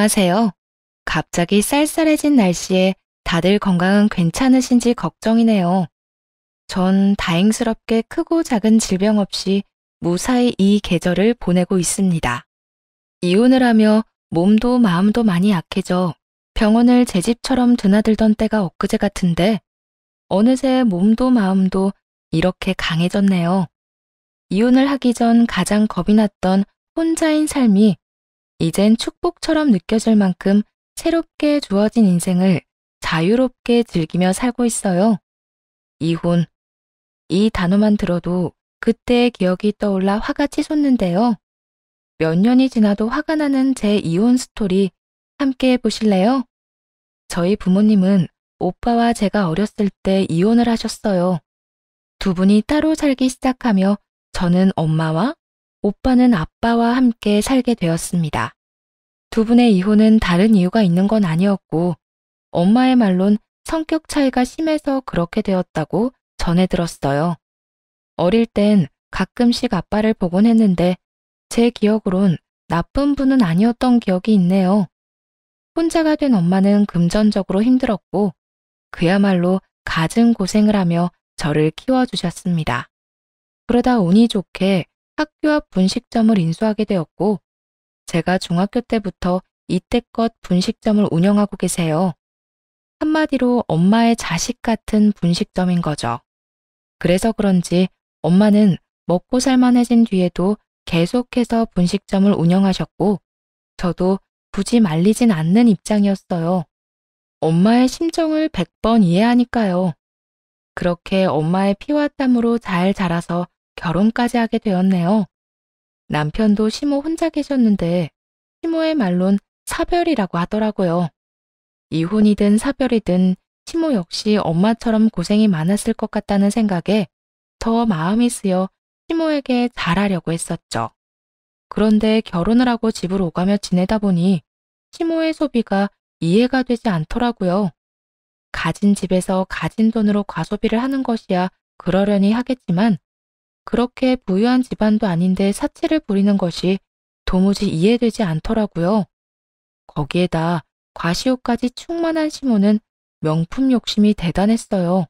안녕하세요. 갑자기 쌀쌀해진 날씨에 다들 건강은 괜찮으신지 걱정이네요. 전 다행스럽게 크고 작은 질병 없이 무사히 이 계절을 보내고 있습니다. 이혼을 하며 몸도 마음도 많이 약해져 병원을 제 집처럼 드나들던 때가 엊그제 같은데 어느새 몸도 마음도 이렇게 강해졌네요. 이혼을 하기 전 가장 겁이 났던 혼자인 삶이 이젠 축복처럼 느껴질 만큼 새롭게 주어진 인생을 자유롭게 즐기며 살고 있어요. 이혼. 이 단어만 들어도 그때의 기억이 떠올라 화가 치솟는데요. 몇 년이 지나도 화가 나는 제 이혼 스토리 함께 해보실래요? 저희 부모님은 오빠와 제가 어렸을 때 이혼을 하셨어요. 두 분이 따로 살기 시작하며 저는 엄마와 오빠는 아빠와 함께 살게 되었습니다. 두 분의 이혼은 다른 이유가 있는 건 아니었고 엄마의 말론 성격 차이가 심해서 그렇게 되었다고 전해 들었어요. 어릴 땐 가끔씩 아빠를 보곤 했는데 제 기억으론 나쁜 분은 아니었던 기억이 있네요. 혼자가 된 엄마는 금전적으로 힘들었고 그야말로 갖은 고생을 하며 저를 키워주셨습니다. 그러다 운이 좋게 학교 앞 분식점을 인수하게 되었고 제가 중학교 때부터 이때껏 분식점을 운영하고 계세요. 한마디로 엄마의 자식 같은 분식점인 거죠. 그래서 그런지 엄마는 먹고 살만해진 뒤에도 계속해서 분식점을 운영하셨고 저도 굳이 말리진 않는 입장이었어요. 엄마의 심정을 100번 이해하니까요. 그렇게 엄마의 피와 땀으로 잘 자라서 결혼까지 하게 되었네요. 남편도 시모 혼자 계셨는데 시모의 말론 사별이라고 하더라고요. 이혼이든 사별이든 시모 역시 엄마처럼 고생이 많았을 것 같다는 생각에 더 마음이 쓰여 시모에게 잘하려고 했었죠. 그런데 결혼을 하고 집을 오가며 지내다 보니 시모의 소비가 이해가 되지 않더라고요. 가진 집에서 가진 돈으로 과소비를 하는 것이야 그러려니 하겠지만 그렇게 부유한 집안도 아닌데 사치를 부리는 것이 도무지 이해되지 않더라고요. 거기에다 과시욕까지 충만한 시모는 명품 욕심이 대단했어요.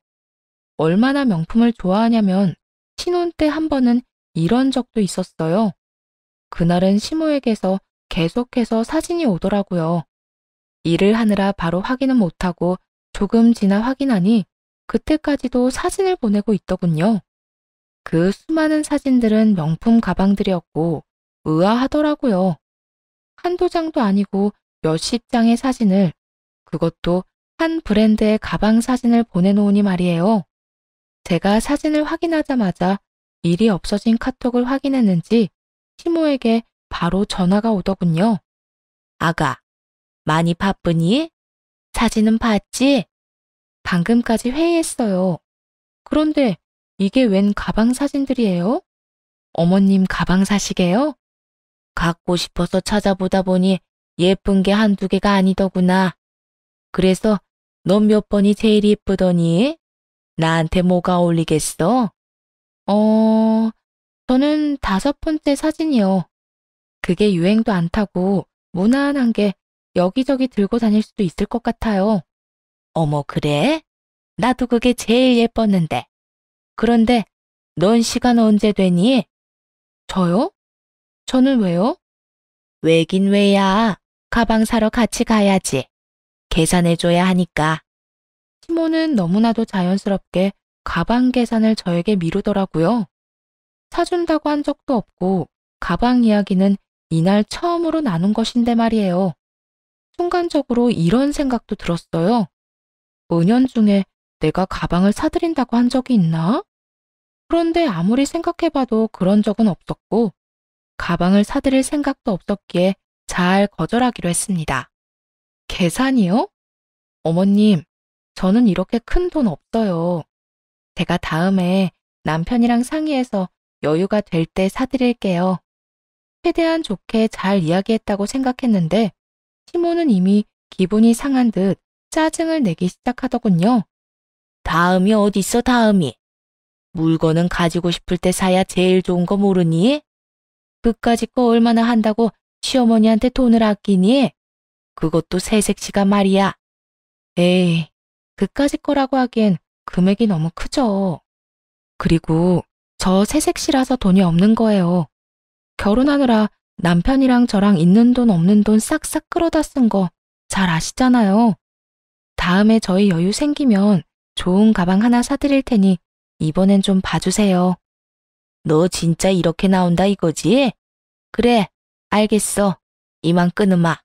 얼마나 명품을 좋아하냐면 신혼 때 한 번은 이런 적도 있었어요. 그날은 시모에게서 계속해서 사진이 오더라고요. 일을 하느라 바로 확인은 못하고 조금 지나 확인하니 그때까지도 사진을 보내고 있더군요. 그 수많은 사진들은 명품 가방들이었고 의아하더라고요. 한두 장도 아니고 몇십 장의 사진을, 그것도 한 브랜드의 가방 사진을 보내놓으니 말이에요. 제가 사진을 확인하자마자 일이 없어진 카톡을 확인했는지 시모에게 바로 전화가 오더군요. 아가, 많이 바쁘니? 사진은 봤지? 방금까지 회의했어요. 그런데 이게 웬 가방 사진들이에요? 어머님 가방 사시게요? 갖고 싶어서 찾아보다 보니 예쁜 게 한두 개가 아니더구나. 그래서 넌 몇 번이 제일 예쁘더니? 나한테 뭐가 어울리겠어? 저는 5번째 사진이요. 그게 유행도 안 타고 무난한 게 여기저기 들고 다닐 수도 있을 것 같아요. 어머, 그래? 나도 그게 제일 예뻤는데. 그런데 넌 시간 언제 되니? 저요? 저는 왜요? 왜긴 왜야. 가방 사러 같이 가야지. 계산해줘야 하니까. 시모는 너무나도 자연스럽게 가방 계산을 저에게 미루더라고요. 사준다고 한 적도 없고 가방 이야기는 이날 처음으로 나눈 것인데 말이에요. 순간적으로 이런 생각도 들었어요. 은연중에 내가 가방을 사드린다고 한 적이 있나? 그런데 아무리 생각해봐도 그런 적은 없었고 가방을 사드릴 생각도 없었기에 잘 거절하기로 했습니다. 계산이요? 어머님, 저는 이렇게 큰 돈 없어요. 제가 다음에 남편이랑 상의해서 여유가 될 때 사드릴게요. 최대한 좋게 잘 이야기했다고 생각했는데 시모는 이미 기분이 상한 듯 짜증을 내기 시작하더군요. 다음이 어딨어, 다음이. 물건은 가지고 싶을 때 사야 제일 좋은 거 모르니? 그까짓 거 얼마나 한다고 시어머니한테 돈을 아끼니? 그것도 새색시가 말이야. 에이, 그까짓 거라고 하기엔 금액이 너무 크죠. 그리고 저 새색시라서 돈이 없는 거예요. 결혼하느라 남편이랑 저랑 있는 돈 없는 돈 싹싹 끌어다 쓴 거 잘 아시잖아요. 다음에 저희 여유 생기면 좋은 가방 하나 사드릴 테니 이번엔 좀 봐주세요. 너 진짜 이렇게 나온다 이거지? 그래, 알겠어. 이만 끊으마.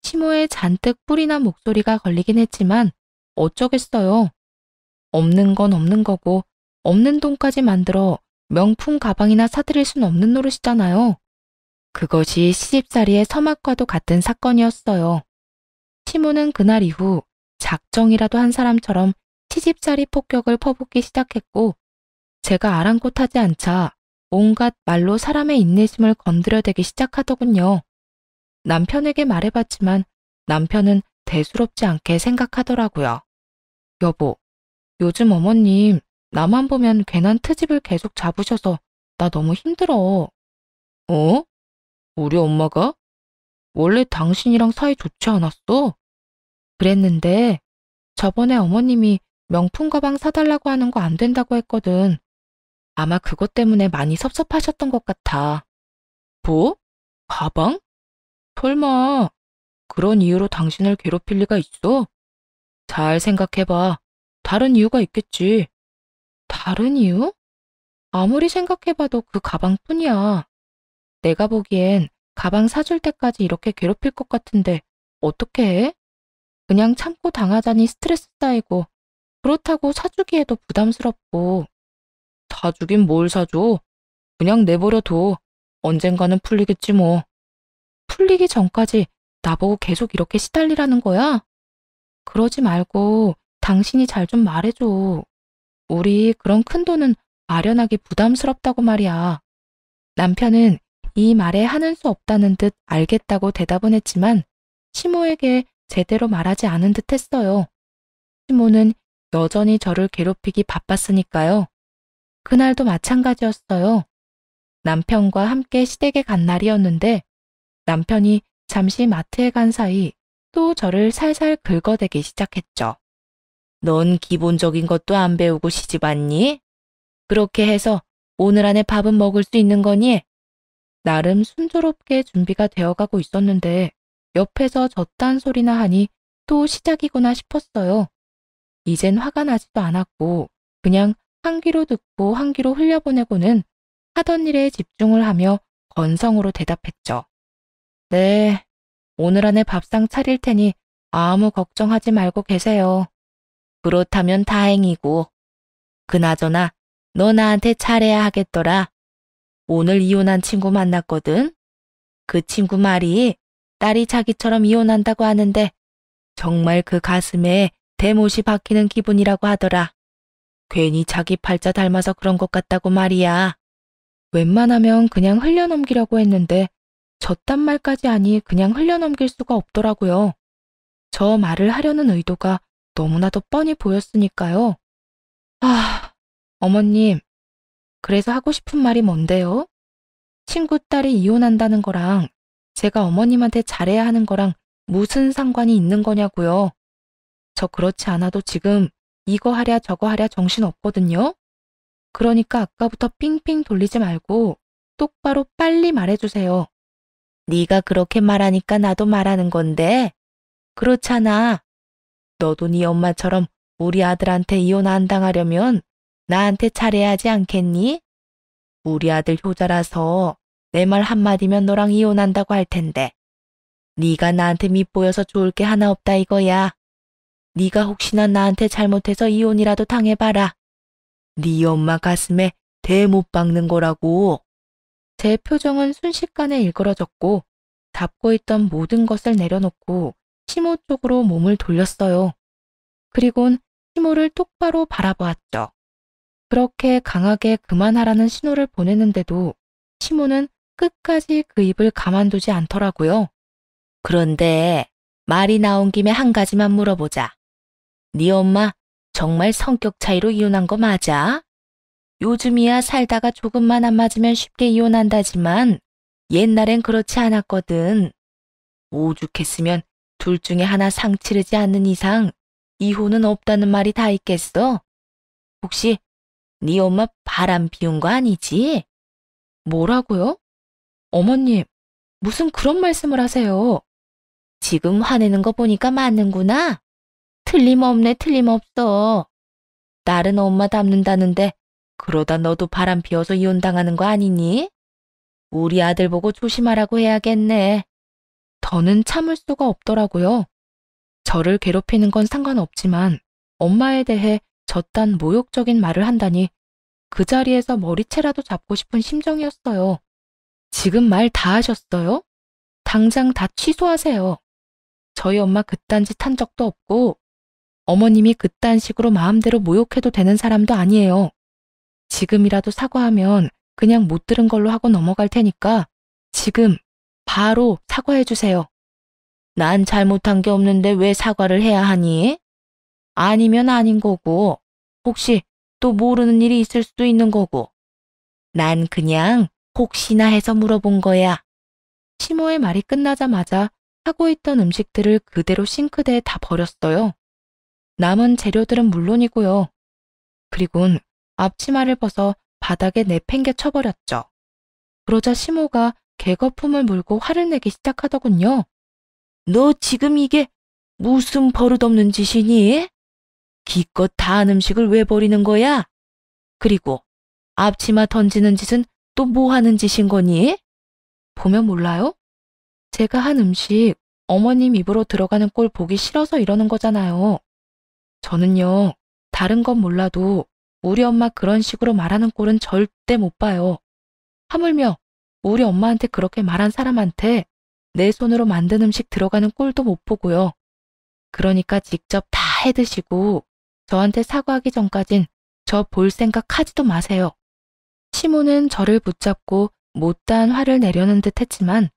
시모의 잔뜩 뿔이 난 목소리가 걸리긴 했지만 어쩌겠어요. 없는 건 없는 거고 없는 돈까지 만들어 명품 가방이나 사드릴 순 없는 노릇이잖아요. 그것이 시집살이의 서막과도 같은 사건이었어요. 시모는 그날 이후 작정이라도 한 사람처럼 시집살이 폭격을 퍼붓기 시작했고 제가 아랑곳하지 않자 온갖 말로 사람의 인내심을 건드려대기 시작하더군요. 남편에게 말해봤지만 남편은 대수롭지 않게 생각하더라고요. 여보, 요즘 어머님 나만 보면 괜한 트집을 계속 잡으셔서 나 너무 힘들어. 어? 우리 엄마가? 원래 당신이랑 사이 좋지 않았어? 그랬는데 저번에 어머님이 명품 가방 사달라고 하는 거 안 된다고 했거든. 아마 그것 때문에 많이 섭섭하셨던 것 같아. 뭐? 가방? 설마 그런 이유로 당신을 괴롭힐 리가 있어? 잘 생각해봐. 다른 이유가 있겠지. 다른 이유? 아무리 생각해봐도 그 가방뿐이야. 내가 보기엔 가방 사줄 때까지 이렇게 괴롭힐 것 같은데 어떻게 해? 그냥 참고 당하자니 스트레스 쌓이고 그렇다고 사주기에도 부담스럽고. 사주긴 뭘 사줘? 그냥 내버려둬. 언젠가는 풀리겠지 뭐. 풀리기 전까지 나보고 계속 이렇게 시달리라는 거야? 그러지 말고 당신이 잘 좀 말해줘. 우리 그런 큰 돈은 마련하기 부담스럽다고 말이야. 남편은 이 말에 하는 수 없다는 듯 알겠다고 대답은 했지만 시모에게 제대로 말하지 않은 듯 했어요. 시모는 여전히 저를 괴롭히기 바빴으니까요. 그날도 마찬가지였어요. 남편과 함께 시댁에 간 날이었는데 남편이 잠시 마트에 간 사이 또 저를 살살 긁어대기 시작했죠. 넌 기본적인 것도 안 배우고 시집 왔니? 그렇게 해서 오늘 안에 밥은 먹을 수 있는 거니? 나름 순조롭게 준비가 되어가고 있었는데 옆에서 저딴 소리나 하니 또 시작이구나 싶었어요. 이젠 화가 나지도 않았고 그냥 한 귀로 듣고 한 귀로 흘려보내고는 하던 일에 집중을 하며 건성으로 대답했죠. 네, 오늘 안에 밥상 차릴 테니 아무 걱정하지 말고 계세요. 그렇다면 다행이고. 그나저나 너 나한테 잘해야 하겠더라. 오늘 이혼한 친구 만났거든. 그 친구 말이 딸이 자기처럼 이혼한다고 하는데 정말 그 가슴에 대못이 박히는 기분이라고 하더라. 괜히 자기 팔자 닮아서 그런 것 같다고 말이야. 웬만하면 그냥 흘려넘기려고 했는데 저딴 말까지 하니 그냥 흘려넘길 수가 없더라고요. 저 말을 하려는 의도가 너무나도 뻔히 보였으니까요. 어머님, 그래서 하고 싶은 말이 뭔데요? 친구 딸이 이혼한다는 거랑 제가 어머님한테 잘해야 하는 거랑 무슨 상관이 있는 거냐고요. 저 그렇지 않아도 지금 이거 하랴 저거 하랴 정신 없거든요. 그러니까 아까부터 삥삥 돌리지 말고 똑바로 빨리 말해주세요. 네가 그렇게 말하니까 나도 말하는 건데 그렇잖아. 너도 네 엄마처럼 우리 아들한테 이혼 안 당하려면 나한테 잘해야지 않겠니? 우리 아들 효자라서 내 말 한마디면 너랑 이혼한다고 할 텐데 네가 나한테 밉보여서 좋을 게 하나 없다 이거야. 네가 혹시나 나한테 잘못해서 이혼이라도 당해봐라. 네 엄마 가슴에 대 못 박는 거라고. 제 표정은 순식간에 일그러졌고 잡고 있던 모든 것을 내려놓고 시모 쪽으로 몸을 돌렸어요. 그리곤 시모를 똑바로 바라보았죠. 그렇게 강하게 그만하라는 신호를 보내는데도 시모는 끝까지 그 입을 가만두지 않더라고요. 그런데 말이 나온 김에 한 가지만 물어보자. 네 엄마 정말 성격 차이로 이혼한 거 맞아? 요즘이야 살다가 조금만 안 맞으면 쉽게 이혼한다지만 옛날엔 그렇지 않았거든. 오죽했으면 둘 중에 하나 상 치르지 않는 이상 이혼은 없다는 말이 다 있겠어? 혹시 네 엄마 바람 피운 거 아니지? 뭐라고요? 어머님, 무슨 그런 말씀을 하세요? 지금 화내는 거 보니까 맞는구나. 틀림없네, 틀림없어. 딸은 엄마 닮는다는데 그러다 너도 바람 피워서 이혼당하는 거 아니니? 우리 아들 보고 조심하라고 해야겠네. 더는 참을 수가 없더라고요. 저를 괴롭히는 건 상관없지만 엄마에 대해 저딴 모욕적인 말을 한다니 그 자리에서 머리채라도 잡고 싶은 심정이었어요. 지금 말 다 하셨어요? 당장 다 취소하세요. 저희 엄마 그딴 짓 한 적도 없고 어머님이 그딴 식으로 마음대로 모욕해도 되는 사람도 아니에요. 지금이라도 사과하면 그냥 못 들은 걸로 하고 넘어갈 테니까 지금 바로 사과해 주세요. 난 잘못한 게 없는데 왜 사과를 해야 하니? 아니면 아닌 거고, 혹시 또 모르는 일이 있을 수도 있는 거고. 난 그냥 혹시나 해서 물어본 거야. 시모의 말이 끝나자마자 하고 있던 음식들을 그대로 싱크대에 다 버렸어요. 남은 재료들은 물론이고요. 그리곤 앞치마를 벗어 바닥에 내팽개 쳐버렸죠. 그러자 시모가 개거품을 물고 화를 내기 시작하더군요. 너 지금 이게 무슨 버릇없는 짓이니? 기껏 다 한 음식을 왜 버리는 거야? 그리고 앞치마 던지는 짓은 또 뭐 하는 짓인 거니? 보면 몰라요? 제가 한 음식 어머님 입으로 들어가는 꼴 보기 싫어서 이러는 거잖아요. 저는요, 다른 건 몰라도 우리 엄마 그런 식으로 말하는 꼴은 절대 못 봐요. 하물며 우리 엄마한테 그렇게 말한 사람한테 내 손으로 만든 음식 들어가는 꼴도 못 보고요. 그러니까 직접 다 해 드시고 저한테 사과하기 전까진 저 볼 생각 하지도 마세요. 시모는 저를 붙잡고 못다한 화를 내려는 듯 했지만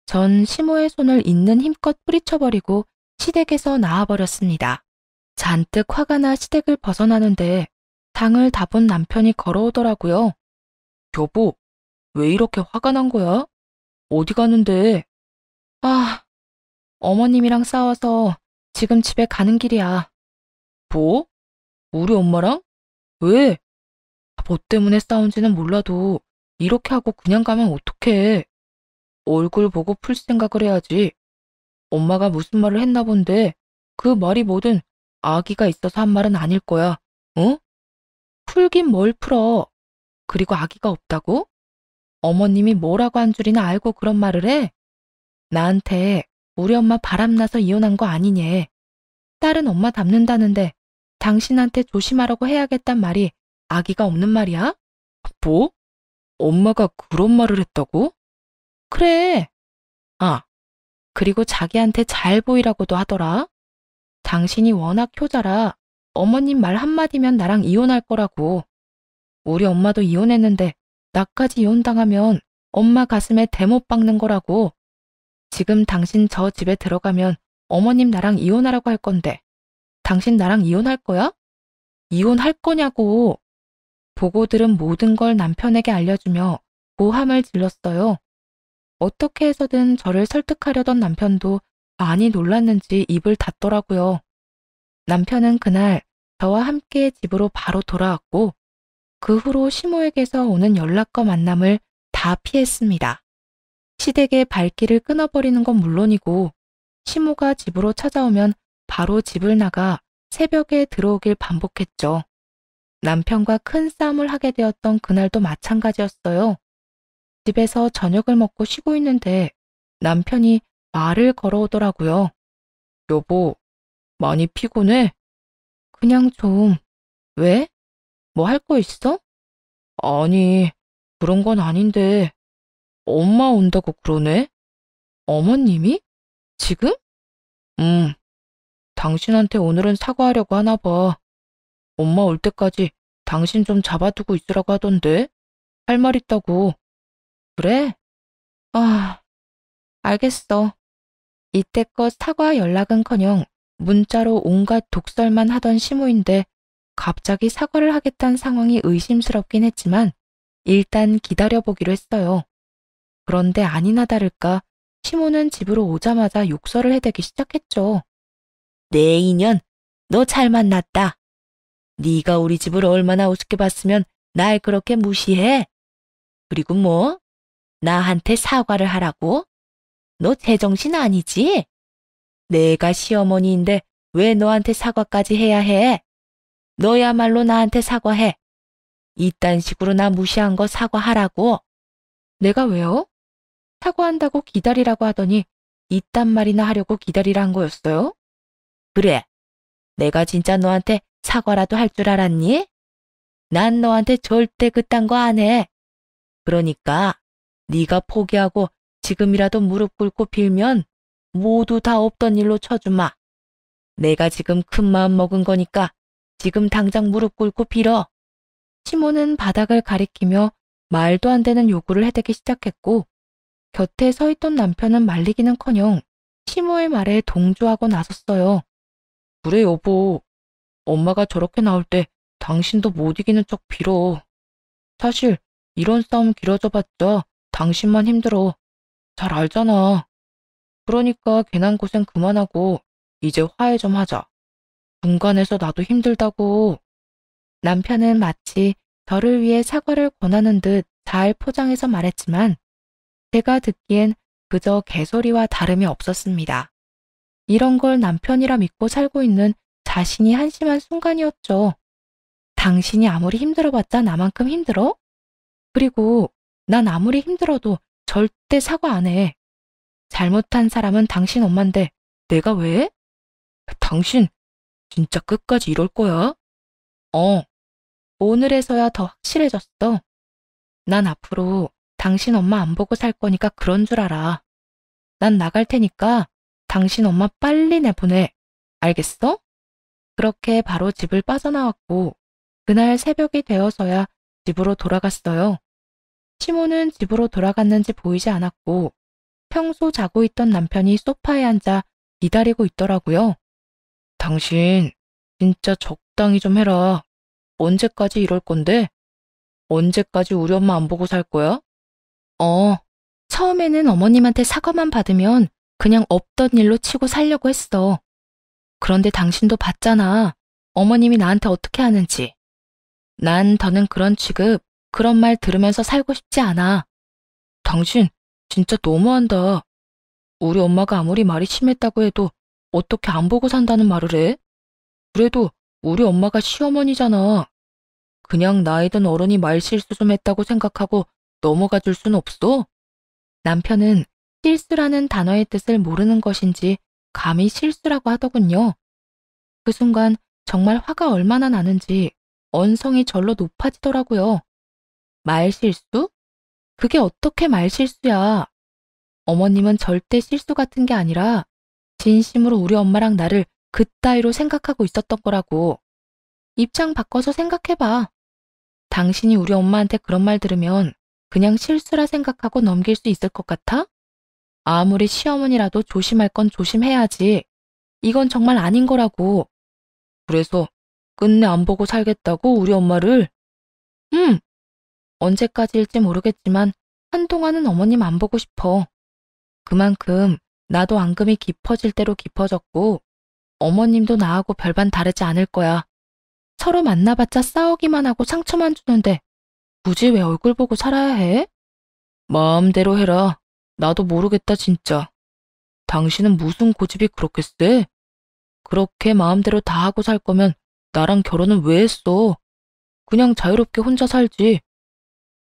전 시모의 손을 있는 힘껏 뿌리쳐버리고 시댁에서 나와버렸습니다. 잔뜩 화가 나 시댁을 벗어나는데 당을 다 본 남편이 걸어오더라고요. 여보, 왜 이렇게 화가 난 거야? 어디 가는데? 아, 어머님이랑 싸워서 지금 집에 가는 길이야. 뭐? 우리 엄마랑? 왜? 뭐 때문에 싸운지는 몰라도 이렇게 하고 그냥 가면 어떡해. 얼굴 보고 풀 생각을 해야지. 엄마가 무슨 말을 했나 본데 그 말이 뭐든 아기가 있어서 한 말은 아닐 거야. 어? 풀긴 뭘 풀어. 그리고 아기가 없다고? 어머님이 뭐라고 한 줄이나 알고 그런 말을 해? 나한테 우리 엄마 바람나서 이혼한 거 아니냐. 딸은 엄마 닮는다는데 당신한테 조심하라고 해야겠단 말이 아기가 없는 말이야? 뭐? 엄마가 그런 말을 했다고? 그래. 아, 그리고 자기한테 잘 보이라고도 하더라. 당신이 워낙 효자라 어머님 말 한마디면 나랑 이혼할 거라고. 우리 엄마도 이혼했는데 나까지 이혼당하면 엄마 가슴에 대못 박는 거라고. 지금 당신 저 집에 들어가면 어머님 나랑 이혼하라고 할 건데 당신 나랑 이혼할 거야? 이혼할 거냐고. 보고 들은 모든 걸 남편에게 알려주며 고함을 질렀어요. 어떻게 해서든 저를 설득하려던 남편도 많이 놀랐는지 입을 닫더라고요. 남편은 그날 저와 함께 집으로 바로 돌아왔고 그 후로 시모에게서 오는 연락과 만남을 다 피했습니다. 시댁의 발길을 끊어버리는 건 물론이고 시모가 집으로 찾아오면 바로 집을 나가 새벽에 들어오길 반복했죠. 남편과 큰 싸움을 하게 되었던 그날도 마찬가지였어요. 집에서 저녁을 먹고 쉬고 있는데 남편이 말을 걸어오더라고요. 여보, 많이 피곤해? 그냥 좀. 왜? 뭐 할 거 있어? 아니, 그런 건 아닌데 엄마 온다고 그러네? 어머님이? 지금? 응, 당신한테 오늘은 사과하려고 하나 봐. 엄마 올 때까지 당신 좀 잡아두고 있으라고 하던데? 할 말 있다고. 그래? 아, 알겠어. 이때껏 사과 연락은커녕 문자로 온갖 독설만 하던 시모인데 갑자기 사과를 하겠다는 상황이 의심스럽긴 했지만 일단 기다려보기로 했어요. 그런데 아니나 다를까 시모는 집으로 오자마자 욕설을 해대기 시작했죠. 내 인연, 너 잘 만났다. 네가 우리 집을 얼마나 우습게 봤으면 날 그렇게 무시해? 그리고 뭐? 나한테 사과를 하라고? 너 제정신 아니지? 내가 시어머니인데 왜 너한테 사과까지 해야 해? 너야말로 나한테 사과해. 이딴 식으로 나 무시한 거 사과하라고. 내가 왜요? 사과한다고 기다리라고 하더니 이딴 말이나 하려고 기다리라 한 거였어요? 그래. 내가 진짜 너한테 사과라도 할 줄 알았니? 난 너한테 절대 그딴 거 안 해. 그러니까 네가 포기하고 지금이라도 무릎 꿇고 빌면 모두 다 없던 일로 쳐주마. 내가 지금 큰 마음 먹은 거니까 지금 당장 무릎 꿇고 빌어. 시모는 바닥을 가리키며 말도 안 되는 요구를 해대기 시작했고 곁에 서 있던 남편은 말리기는커녕 시모의 말에 동조하고 나섰어요. 그래 여보, 엄마가 저렇게 나올 때 당신도 못 이기는 척 빌어. 사실 이런 싸움 길어져봤자 당신만 힘들어. 잘 알잖아. 그러니까 괜한 고생 그만하고 이제 화해 좀 하자. 중간에서 나도 힘들다고. 남편은 마치 저를 위해 사과를 권하는 듯 잘 포장해서 말했지만 제가 듣기엔 그저 개소리와 다름이 없었습니다. 이런 걸 남편이라 믿고 살고 있는 자신이 한심한 순간이었죠. 당신이 아무리 힘들어봤자 나만큼 힘들어? 그리고 난 아무리 힘들어도 절대 사과 안 해. 잘못한 사람은 당신 엄마인데 내가 왜? 당신 진짜 끝까지 이럴 거야? 오늘에서야 더 확실해졌어. 난 앞으로 당신 엄마 안 보고 살 거니까 그런 줄 알아. 난 나갈 테니까 당신 엄마 빨리 내보내. 알겠어? 그렇게 바로 집을 빠져나왔고 그날 새벽이 되어서야 집으로 돌아갔어요. 시모는 집으로 돌아갔는지 보이지 않았고 평소 자고 있던 남편이 소파에 앉아 기다리고 있더라고요. 당신 진짜 적당히 좀 해라. 언제까지 이럴 건데? 언제까지 우리 엄마 안 보고 살 거야? 처음에는 어머님한테 사과만 받으면 그냥 없던 일로 치고 살려고 했어. 그런데 당신도 봤잖아. 어머님이 나한테 어떻게 하는지. 난 더는 그런 취급, 그런 말 들으면서 살고 싶지 않아. 당신 진짜 너무한다. 우리 엄마가 아무리 말이 심했다고 해도 어떻게 안 보고 산다는 말을 해? 그래도 우리 엄마가 시어머니잖아. 그냥 나이 든 어른이 말실수 좀 했다고 생각하고 넘어가 줄 순 없어? 남편은 실수라는 단어의 뜻을 모르는 것인지 감히 실수라고 하더군요. 그 순간 정말 화가 얼마나 나는지 언성이 절로 높아지더라고요. 말실수? 그게 어떻게 말실수야? 어머님은 절대 실수 같은 게 아니라 진심으로 우리 엄마랑 나를 그따위로 생각하고 있었던 거라고. 입장 바꿔서 생각해봐. 당신이 우리 엄마한테 그런 말 들으면 그냥 실수라 생각하고 넘길 수 있을 것 같아? 아무리 시어머니라도 조심할 건 조심해야지. 이건 정말 아닌 거라고. 그래서 끝내 안 보고 살겠다고 우리 엄마를? 언제까지일지 모르겠지만 한동안은 어머님 안 보고 싶어. 그만큼 나도 앙금이 깊어질 대로 깊어졌고 어머님도 나하고 별반 다르지 않을 거야. 서로 만나봤자 싸우기만 하고 상처만 주는데 굳이 왜 얼굴 보고 살아야 해? 마음대로 해라. 나도 모르겠다 진짜. 당신은 무슨 고집이 그렇게 세? 그렇게 마음대로 다 하고 살 거면 나랑 결혼은 왜 했어? 그냥 자유롭게 혼자 살지.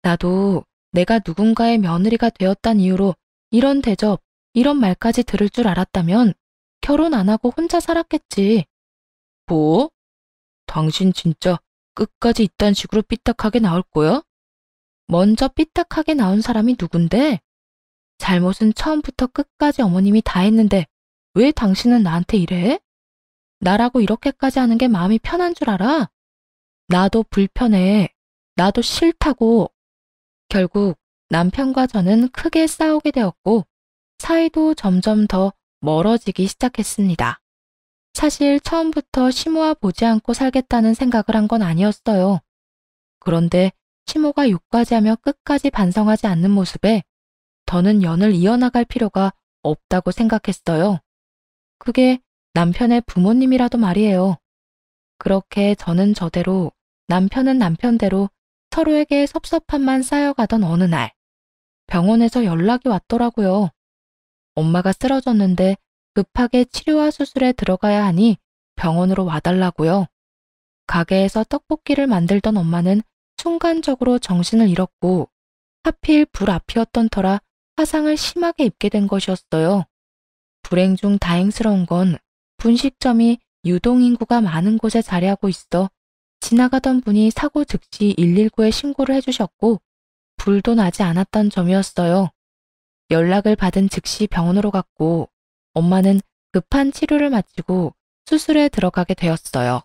나도 내가 누군가의 며느리가 되었단 이유로 이런 대접, 이런 말까지 들을 줄 알았다면 결혼 안 하고 혼자 살았겠지. 뭐? 당신 진짜 끝까지 이딴 식으로 삐딱하게 나올 거야? 먼저 삐딱하게 나온 사람이 누군데? 잘못은 처음부터 끝까지 어머님이 다 했는데 왜 당신은 나한테 이래? 나라고 이렇게까지 하는 게 마음이 편한 줄 알아? 나도 불편해. 나도 싫다고. 결국 남편과 저는 크게 싸우게 되었고 사이도 점점 더 멀어지기 시작했습니다. 사실 처음부터 시모와 보지 않고 살겠다는 생각을 한 건 아니었어요. 그런데 시모가 욕까지 하며 끝까지 반성하지 않는 모습에 더는 연을 이어나갈 필요가 없다고 생각했어요. 그게 남편의 부모님이라도 말이에요. 그렇게 저는 저대로, 남편은 남편대로 서로에게 섭섭함만 쌓여가던 어느 날, 병원에서 연락이 왔더라고요. 엄마가 쓰러졌는데 급하게 치료와 수술에 들어가야 하니 병원으로 와달라고요. 가게에서 떡볶이를 만들던 엄마는 순간적으로 정신을 잃었고 하필 불 앞이었던 터라 화상을 심하게 입게 된 것이었어요. 불행 중 다행스러운 건 분식점이 유동인구가 많은 곳에 자리하고 있어 지나가던 분이 사고 즉시 119에 신고를 해주셨고 불도 나지 않았던 점이었어요. 연락을 받은 즉시 병원으로 갔고 엄마는 급한 치료를 마치고 수술에 들어가게 되었어요.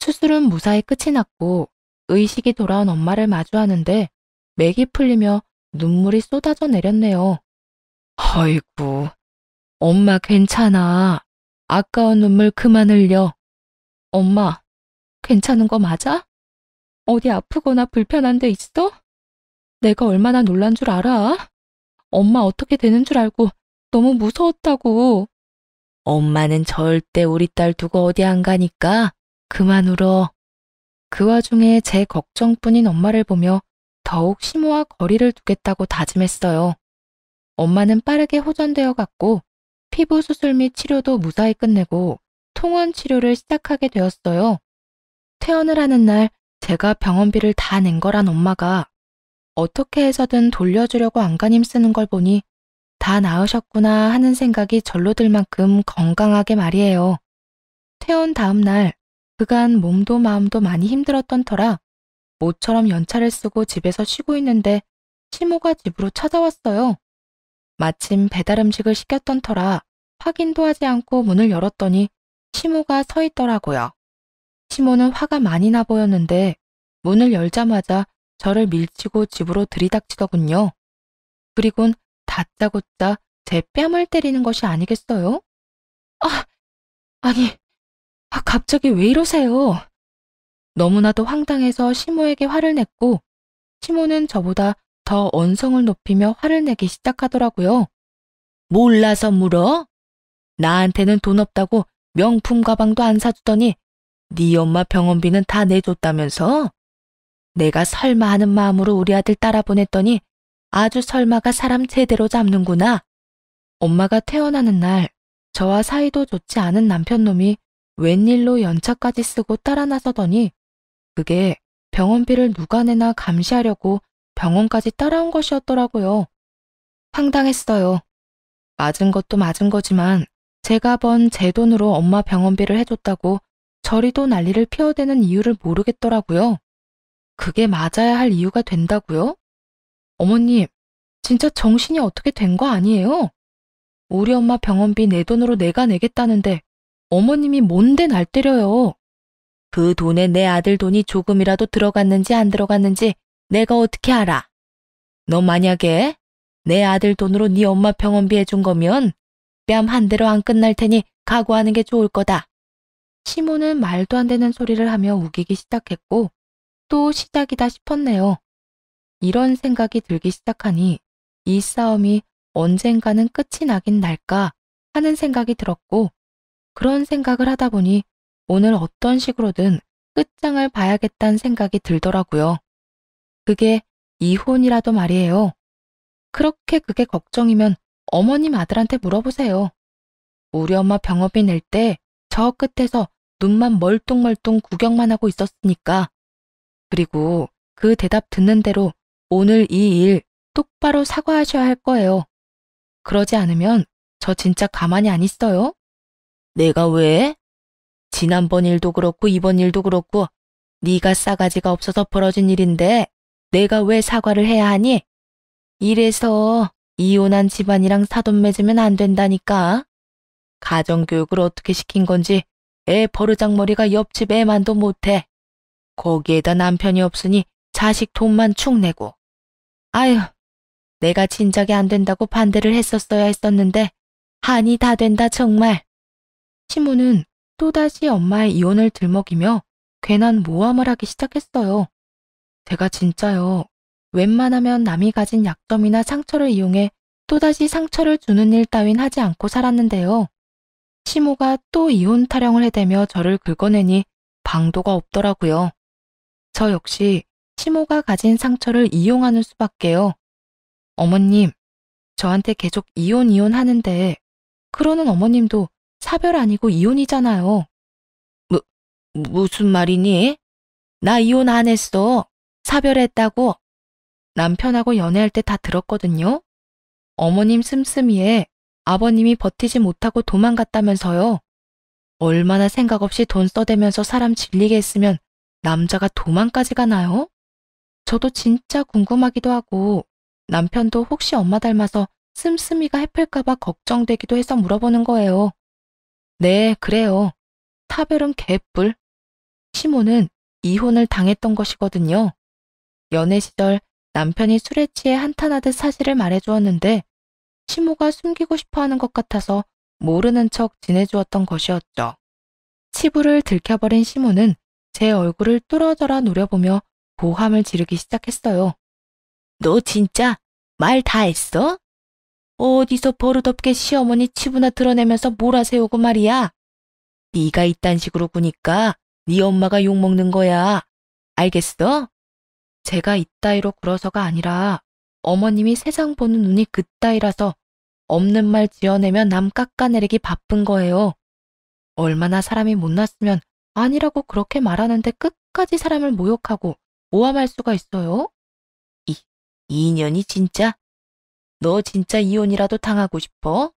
수술은 무사히 끝이 났고 의식이 돌아온 엄마를 마주하는데 맥이 풀리며 눈물이 쏟아져 내렸네요. 아이고, 엄마 괜찮아. 아까운 눈물 그만 흘려. 엄마, 괜찮은 거 맞아? 어디 아프거나 불편한 데 있어? 내가 얼마나 놀란 줄 알아? 엄마 어떻게 되는 줄 알고 너무 무서웠다고. 엄마는 절대 우리 딸 두고 어디 안 가니까 그만 울어. 그 와중에 제 걱정뿐인 엄마를 보며 더욱 시모와 거리를 두겠다고 다짐했어요. 엄마는 빠르게 호전되어 갔고 피부 수술 및 치료도 무사히 끝내고 통원 치료를 시작하게 되었어요. 퇴원을 하는 날 제가 병원비를 다 낸 거란 엄마가 어떻게 해서든 돌려주려고 안간힘 쓰는 걸 보니 다 나으셨구나 하는 생각이 절로 들 만큼 건강하게 말이에요. 퇴원 다음 날 그간 몸도 마음도 많이 힘들었던 터라 모처럼 연차를 쓰고 집에서 쉬고 있는데 시모가 집으로 찾아왔어요. 마침 배달 음식을 시켰던 터라 확인도 하지 않고 문을 열었더니 시모가 서 있더라고요. 시모는 화가 많이 나 보였는데 문을 열자마자 저를 밀치고 집으로 들이닥치더군요. 그리곤 다짜고짜 제 뺨을 때리는 것이 아니겠어요? 아니, 갑자기 왜 이러세요? 너무나도 황당해서 시모에게 화를 냈고 시모는 저보다 더 언성을 높이며 화를 내기 시작하더라고요. 몰라서 물어? 나한테는 돈 없다고 명품 가방도 안 사주더니 네 엄마 병원비는 다 내줬다면서? 내가 설마 하는 마음으로 우리 아들 따라 보냈더니 아주 설마가 사람 제대로 잡는구나. 엄마가 퇴원하는 날 저와 사이도 좋지 않은 남편놈이 웬일로 연차까지 쓰고 따라 나서더니 그게 병원비를 누가 내나 감시하려고 병원까지 따라온 것이었더라고요. 황당했어요. 맞은 것도 맞은 거지만 제가 번 제 돈으로 엄마 병원비를 해줬다고 저리도 난리를 피워대는 이유를 모르겠더라고요. 그게 맞아야 할 이유가 된다고요? 어머님, 진짜 정신이 어떻게 된 거 아니에요? 우리 엄마 병원비 내 돈으로 내가 내겠다는데 어머님이 뭔데 날 때려요? 그 돈에 내 아들 돈이 조금이라도 들어갔는지 안 들어갔는지 내가 어떻게 알아? 너 만약에 내 아들 돈으로 네 엄마 병원비 해준 거면 뺨 한 대로 안 끝날 테니 각오하는 게 좋을 거다. 시모는 말도 안 되는 소리를 하며 우기기 시작했고 또 시작이다 싶었네요. 이런 생각이 들기 시작하니 이 싸움이 언젠가는 끝이 나긴 날까 하는 생각이 들었고 그런 생각을 하다 보니 오늘 어떤 식으로든 끝장을 봐야겠다는 생각이 들더라고요. 그게 이혼이라도 말이에요. 그렇게 그게 걱정이면 어머님 아들한테 물어보세요. 우리 엄마 병원비 낼 때 저 끝에서 눈만 멀뚱멀뚱 구경만 하고 있었으니까. 그리고 그 대답 듣는 대로 오늘 이 일 똑바로 사과하셔야 할 거예요. 그러지 않으면 저 진짜 가만히 안 있어요. 내가 왜? 지난번 일도 그렇고 이번 일도 그렇고 네가 싸가지가 없어서 벌어진 일인데 내가 왜 사과를 해야 하니? 이래서 이혼한 집안이랑 사돈 맺으면 안 된다니까. 가정교육을 어떻게 시킨 건지 애 버르장머리가 옆집 애만도 못해. 거기에다 남편이 없으니 자식 돈만 축 내고. 아휴, 내가 진작에 안 된다고 반대를 했었어야 했었는데 한이 다 된다 정말. 시모는 또다시 엄마의 이혼을 들먹이며 괜한 모함을 하기 시작했어요. 제가 진짜요. 웬만하면 남이 가진 약점이나 상처를 이용해 또다시 상처를 주는 일 따윈 하지 않고 살았는데요. 시모가 또 이혼 타령을 해대며 저를 긁어내니 방도가 없더라고요. 저 역시 시모가 가진 상처를 이용하는 수밖에요. 어머님, 저한테 계속 이혼 하는데 그러는 어머님도 사별 아니고 이혼이잖아요. 무슨 말이니? 나 이혼 안 했어. 사별했다고. 남편하고 연애할 때 다 들었거든요. 어머님 씀씀이에 아버님이 버티지 못하고 도망갔다면서요. 얼마나 생각 없이 돈 써대면서 사람 질리게 했으면 남자가 도망까지 가나요? 저도 진짜 궁금하기도 하고 남편도 혹시 엄마 닮아서 씀씀이가 해플까봐 걱정되기도 해서 물어보는 거예요. 네, 그래요. 타별은 개뿔. 시모는 이혼을 당했던 것이거든요. 연애 시절 남편이 술에 취해 한탄하듯 사실을 말해주었는데 시모가 숨기고 싶어하는 것 같아서 모르는 척 지내주었던 것이었죠. 치부를 들켜버린 시모는 제 얼굴을 뚫어져라 노려보며 고함을 지르기 시작했어요. 너 진짜 말 다 했어? 어디서 버릇없게 시어머니 치부나 드러내면서 몰아세우고 말이야. 네가 이딴 식으로 구니까 네 엄마가 욕먹는 거야. 알겠어? 제가 이따위로 굴어서가 아니라 어머님이 세상 보는 눈이 그따위라서 없는 말 지어내며 남 깎아내리기 바쁜 거예요. 얼마나 사람이 못났으면 아니라고 그렇게 말하는데 끝까지 사람을 모욕하고 모함할 수가 있어요? 이 인연이 진짜? 너 진짜 이혼이라도 당하고 싶어?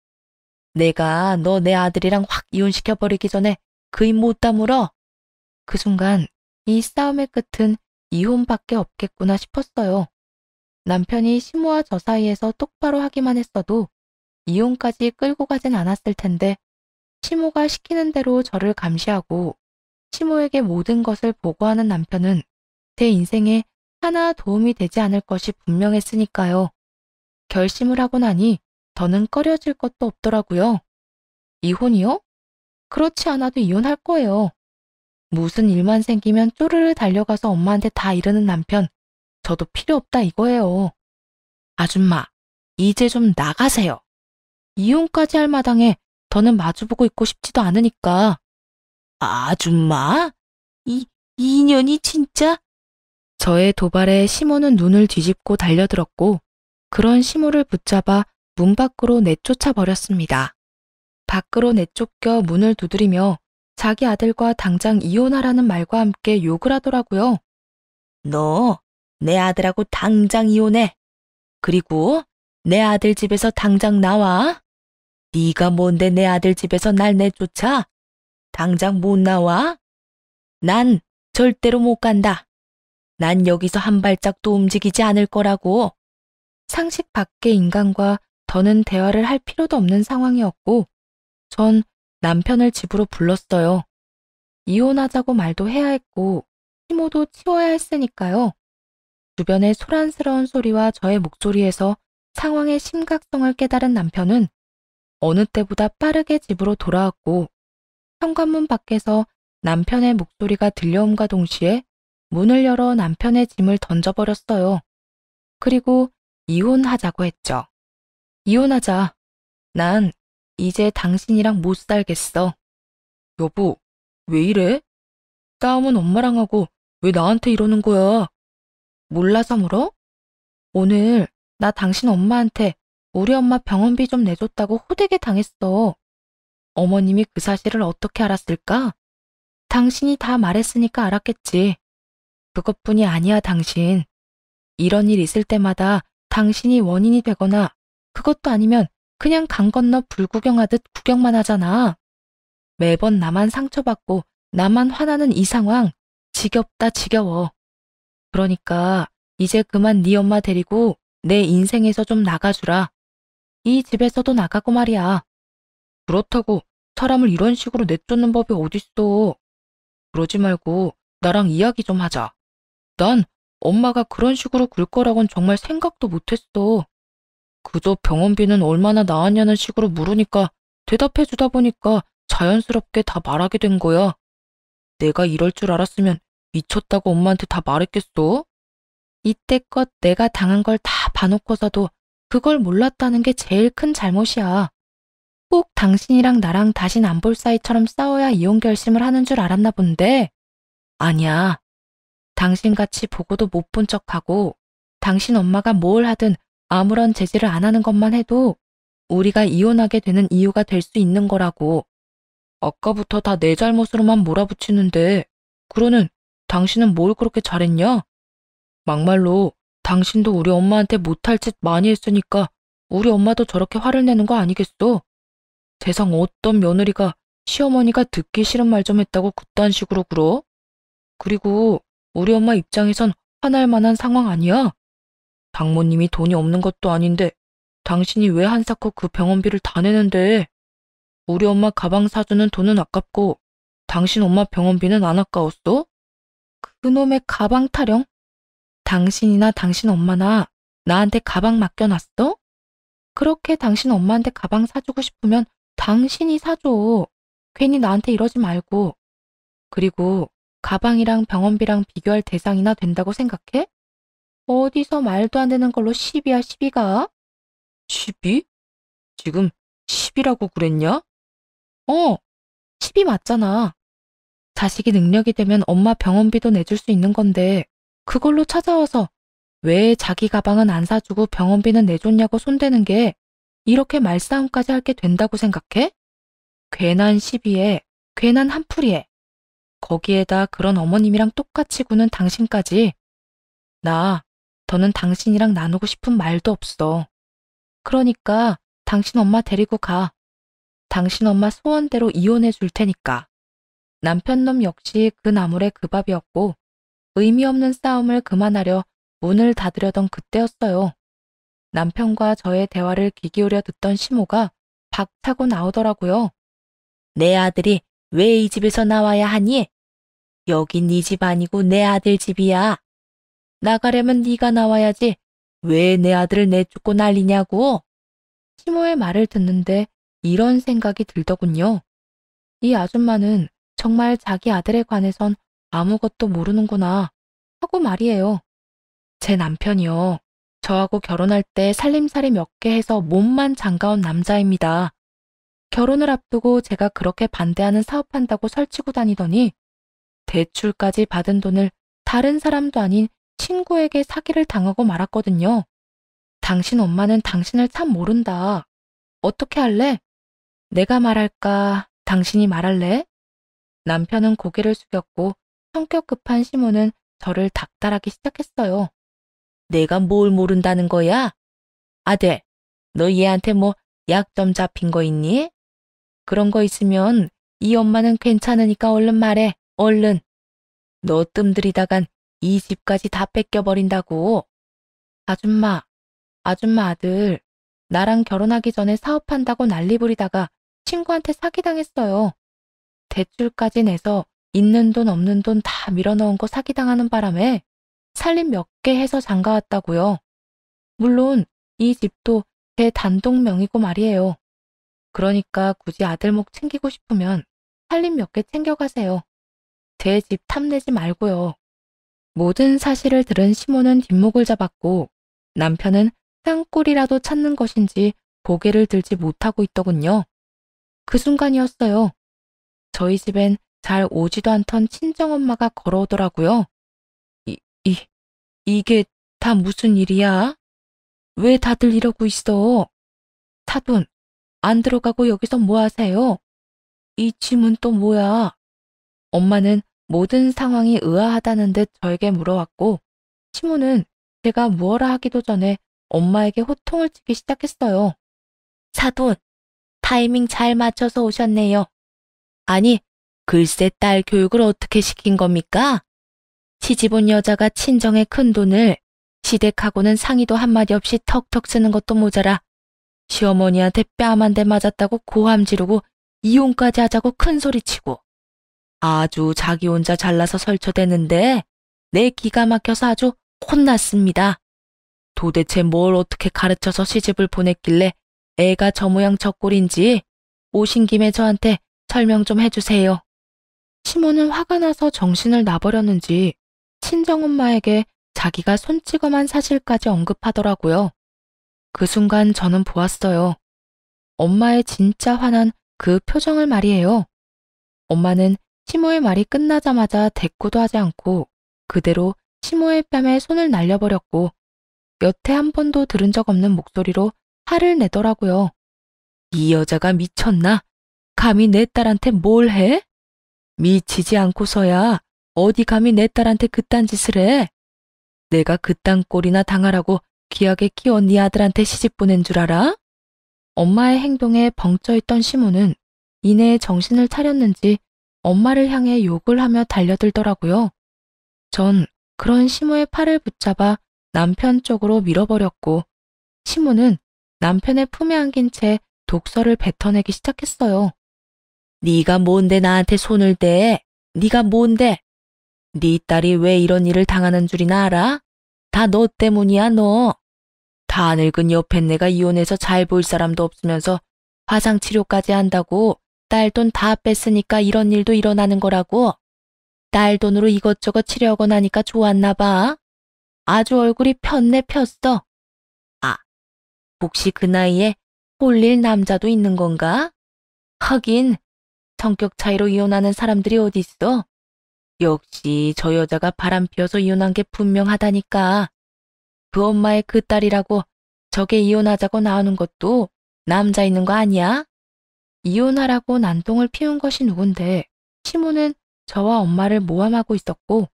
내가 너 내 아들이랑 확 이혼시켜버리기 전에 그 입 못 다물어? 그 순간 이 싸움의 끝은 이혼밖에 없겠구나 싶었어요. 남편이 시모와 저 사이에서 똑바로 하기만 했어도 이혼까지 끌고 가진 않았을 텐데 시모가 시키는 대로 저를 감시하고 시모에게 모든 것을 보고하는 남편은 제 인생에 하나 도움이 되지 않을 것이 분명했으니까요. 결심을 하고 나니 더는 꺼려질 것도 없더라고요. 이혼이요? 그렇지 않아도 이혼할 거예요. 무슨 일만 생기면 쪼르르 달려가서 엄마한테 다 이르는 남편, 저도 필요 없다 이거예요. 아줌마, 이제 좀 나가세요. 이혼까지 할 마당에 더는 마주보고 있고 싶지도 않으니까. 아줌마? 이 인연이 진짜? 저의 도발에 시모는 눈을 뒤집고 달려들었고 그런 시모를 붙잡아 문 밖으로 내쫓아 버렸습니다. 밖으로 내쫓겨 문을 두드리며 자기 아들과 당장 이혼하라는 말과 함께 욕을 하더라고요. 너 내 아들하고 당장 이혼해. 그리고 내 아들 집에서 당장 나와. 네가 뭔데 내 아들 집에서 날 내쫓아? 당장 못 나와? 난 절대로 못 간다. 난 여기서 한 발짝도 움직이지 않을 거라고. 상식 밖의 인간과 더는 대화를 할 필요도 없는 상황이었고 전 남편을 집으로 불렀어요. 이혼하자고 말도 해야 했고 시모도 치워야 했으니까요. 주변의 소란스러운 소리와 저의 목소리에서 상황의 심각성을 깨달은 남편은 어느 때보다 빠르게 집으로 돌아왔고 현관문 밖에서 남편의 목소리가 들려옴과 동시에 문을 열어 남편의 짐을 던져버렸어요. 그리고 이혼하자고 했죠. 이혼하자. 난 이제 당신이랑 못 살겠어. 여보, 왜 이래? 싸움은 엄마랑 하고 왜 나한테 이러는 거야? 몰라서 물어? 오늘 나 당신 엄마한테 우리 엄마 병원비 좀 내줬다고 호되게 당했어. 어머님이 그 사실을 어떻게 알았을까? 당신이 다 말했으니까 알았겠지. 그것뿐이 아니야, 당신. 이런 일 있을 때마다 당신이 원인이 되거나 그것도 아니면 그냥 강 건너 불구경하듯 구경만 하잖아. 매번 나만 상처받고 나만 화나는 이 상황 지겹다 지겨워. 그러니까 이제 그만 네 엄마 데리고 내 인생에서 좀 나가주라. 이 집에서도 나가고 말이야. 그렇다고 사람을 이런 식으로 내쫓는 법이 어딨어. 그러지 말고 나랑 이야기 좀 하자. 난 엄마가 그런 식으로 굴 거라곤 정말 생각도 못했어. 그저 병원비는 얼마나 나왔냐는 식으로 물으니까 대답해 주다 보니까 자연스럽게 다 말하게 된 거야. 내가 이럴 줄 알았으면 미쳤다고 엄마한테 다 말했겠어? 이때껏 내가 당한 걸 다 봐놓고서도 그걸 몰랐다는 게 제일 큰 잘못이야. 꼭 당신이랑 나랑 다신 안 볼 사이처럼 싸워야 이혼 결심을 하는 줄 알았나 본데. 아니야. 당신같이 보고도 못 본 척하고 당신 엄마가 뭘 하든 아무런 제지를 안 하는 것만 해도 우리가 이혼하게 되는 이유가 될 수 있는 거라고. 아까부터 다 내 잘못으로만 몰아붙이는데 그러는 당신은 뭘 그렇게 잘했냐? 막말로 당신도 우리 엄마한테 못할 짓 많이 했으니까 우리 엄마도 저렇게 화를 내는 거 아니겠어? 세상 어떤 며느리가 시어머니가 듣기 싫은 말 좀 했다고 그딴 식으로 굴어? 그리고 우리 엄마 입장에선 화날 만한 상황 아니야? 장모님이 돈이 없는 것도 아닌데 당신이 왜 한사코 그 병원비를 다 내는데? 우리 엄마 가방 사주는 돈은 아깝고 당신 엄마 병원비는 안 아까웠어? 그놈의 가방 타령? 당신이나 당신 엄마나 나한테 가방 맡겨놨어? 그렇게 당신 엄마한테 가방 사주고 싶으면 당신이 사줘. 괜히 나한테 이러지 말고. 그리고 가방이랑 병원비랑 비교할 대상이나 된다고 생각해? 어디서 말도 안 되는 걸로 시비야 시비가? 시비? 지금 시비라고 그랬냐? 어, 시비 맞잖아. 자식이 능력이 되면 엄마 병원비도 내줄 수 있는 건데 그걸로 찾아와서 왜 자기 가방은 안 사주고 병원비는 내줬냐고 손대는 게 이렇게 말싸움까지 할 게 된다고 생각해? 괜한 시비에 괜한 한풀이에 거기에다 그런 어머님이랑 똑같이 구는 당신까지. 나 더는 당신이랑 나누고 싶은 말도 없어. 그러니까 당신 엄마 데리고 가. 당신 엄마 소원대로 이혼해 줄 테니까. 남편놈 역시 그 나물에 그 밥이었고 의미 없는 싸움을 그만하려 문을 닫으려던 그때였어요. 남편과 저의 대화를 귀 기울여 듣던 시모가 박차고 나오더라고요. 내 아들이 왜 이 집에서 나와야 하니? 여긴 네 집 아니고 내 아들 집이야. 나가려면 네가 나와야지. 왜 내 아들을 내쫓고 난리냐고. 시모의 말을 듣는데 이런 생각이 들더군요. 이 아줌마는 정말 자기 아들에 관해선 아무것도 모르는구나 하고 말이에요. 제 남편이요. 저하고 결혼할 때 살림살이 몇 개 해서 몸만 장가온 남자입니다. 결혼을 앞두고 제가 그렇게 반대하는 사업한다고 설치고 다니더니 대출까지 받은 돈을 다른 사람도 아닌 친구에게 사기를 당하고 말았거든요. 당신 엄마는 당신을 참 모른다. 어떻게 할래? 내가 말할까? 당신이 말할래? 남편은 고개를 숙였고 성격 급한 시모는 저를 닥달하기 시작했어요. 내가 뭘 모른다는 거야? 아들, 너 얘한테 뭐 약점 잡힌 거 있니? 그런 거 있으면 이 엄마는 괜찮으니까 얼른 말해, 얼른. 너 뜸들이다간 이 집까지 다 뺏겨버린다고. 아줌마 아들, 나랑 결혼하기 전에 사업한다고 난리 부리다가 친구한테 사기당했어요. 대출까지 내서 있는 돈 없는 돈 다 밀어넣은 거 사기당하는 바람에 살림 몇 개 해서 장가왔다고요. 물론 이 집도 제 단독 명의고 말이에요. 그러니까 굳이 아들 목 챙기고 싶으면 살림 몇 개 챙겨가세요. 제 집 탐내지 말고요. 모든 사실을 들은 시모는 뒷목을 잡았고 남편은 땅굴이라도 찾는 것인지 고개를 들지 못하고 있더군요. 그 순간이었어요. 저희 집엔 잘 오지도 않던 친정엄마가 걸어오더라고요. 이게 다 무슨 일이야? 왜 다들 이러고 있어? 사돈, 안 들어가고 여기서 뭐 하세요? 이 짐은 또 뭐야? 엄마는 모든 상황이 의아하다는 듯 저에게 물어왔고 시모는 제가 무어라 하기도 전에 엄마에게 호통을 치기 시작했어요. 사돈, 타이밍 잘 맞춰서 오셨네요. 아니, 글쎄 딸 교육을 어떻게 시킨 겁니까? 시집온 여자가 친정의 큰돈을 시댁하고는 상의도 한마디 없이 턱턱 쓰는 것도 모자라 시어머니한테 뺨 한 대 맞았다고 고함 지르고 이혼까지 하자고 큰소리치고 아주 자기 혼자 잘나서 설쳐대는데 내 기가 막혀서 아주 혼났습니다. 도대체 뭘 어떻게 가르쳐서 시집을 보냈길래 애가 저 모양 저 꼴인지 오신 김에 저한테 설명 좀 해주세요. 시모는 화가 나서 정신을 놔버렸는지 친정엄마에게 자기가 손찌검한 사실까지 언급하더라고요. 그 순간 저는 보았어요. 엄마의 진짜 화난 그 표정을 말이에요. 엄마는 시모의 말이 끝나자마자 대꾸도 하지 않고 그대로 시모의 뺨에 손을 날려버렸고 여태 한 번도 들은 적 없는 목소리로 화를 내더라고요. 이 여자가 미쳤나? 감히 내 딸한테 뭘 해? 미치지 않고서야 어디 감히 내 딸한테 그딴 짓을 해? 내가 그딴 꼴이나 당하라고 귀하게 키운 네 아들한테 시집 보낸 줄 알아? 엄마의 행동에 벙쪄있던 시모는 이내에 정신을 차렸는지 엄마를 향해 욕을 하며 달려들더라고요. 전 그런 시모의 팔을 붙잡아 남편 쪽으로 밀어버렸고 시모는 남편의 품에 안긴 채 독서를 뱉어내기 시작했어요. 네가 뭔데 나한테 손을 대? 네가 뭔데? 네 딸이 왜 이런 일을 당하는 줄이나 알아? 다 너 때문이야 너. 다 늙은 옆에 내가 이혼해서 잘 보일 사람도 없으면서 화상치료까지 한다고 딸 돈 다 뺐으니까 이런 일도 일어나는 거라고. 딸 돈으로 이것저것 치료하고 나니까 좋았나 봐. 아주 얼굴이 폈네 폈어. 아, 혹시 그 나이에 홀릴 남자도 있는 건가? 하긴 성격 차이로 이혼하는 사람들이 어딨어. 역시 저 여자가 바람 피워서 이혼한 게 분명하다니까. 그 엄마의 그 딸이라고 저게 이혼하자고 나오는 것도 남자 있는 거 아니야? 이혼하라고 난동을 피운 것이 누군데 시모는 저와 엄마를 모함하고 있었고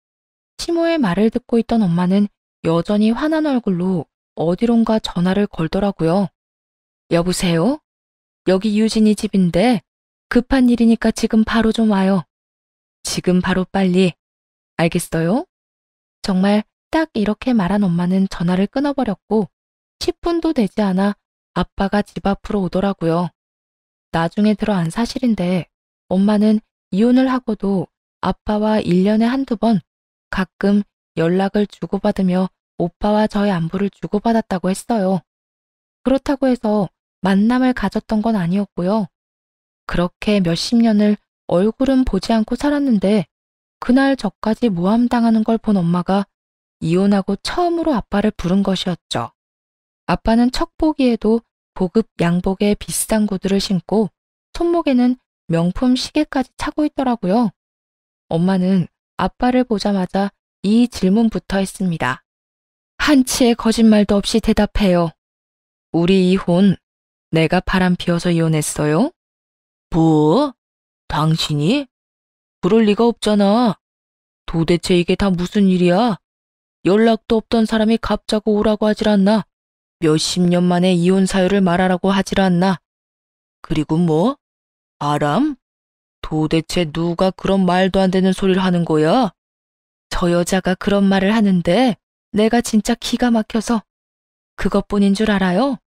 시모의 말을 듣고 있던 엄마는 여전히 화난 얼굴로 어디론가 전화를 걸더라고요. 여보세요? 여기 유진이 집인데 급한 일이니까 지금 바로 좀 와요. 지금 바로 빨리. 알겠어요? 정말 딱 이렇게 말한 엄마는 전화를 끊어버렸고 10분도 되지 않아 아빠가 집 앞으로 오더라고요. 나중에 들어안 사실인데 엄마는 이혼을 하고도 아빠와 1년에 한두 번 가끔 연락을 주고받으며 오빠와 저의 안부를 주고받았다고 했어요. 그렇다고 해서 만남을 가졌던 건 아니었고요. 그렇게 몇십 년을 얼굴은 보지 않고 살았는데 그날 저까지 모함당하는 걸 본 엄마가 이혼하고 처음으로 아빠를 부른 것이었죠. 아빠는 척 보기에도 고급 양복에 비싼 구두를 신고 손목에는 명품 시계까지 차고 있더라고요. 엄마는 아빠를 보자마자 이 질문부터 했습니다. 한치의 거짓말도 없이 대답해요. 우리 이혼, 내가 바람 피워서 이혼했어요? 뭐? 당신이? 그럴 리가 없잖아. 도대체 이게 다 무슨 일이야? 연락도 없던 사람이 갑자기 오라고 하질 않나? 몇십 년 만에 이혼 사유를 말하라고 하질 않나? 그리고 뭐? 바람? 도대체 누가 그런 말도 안 되는 소리를 하는 거야? 저 여자가 그런 말을 하는데 내가 진짜 기가 막혀서 그것뿐인 줄 알아요?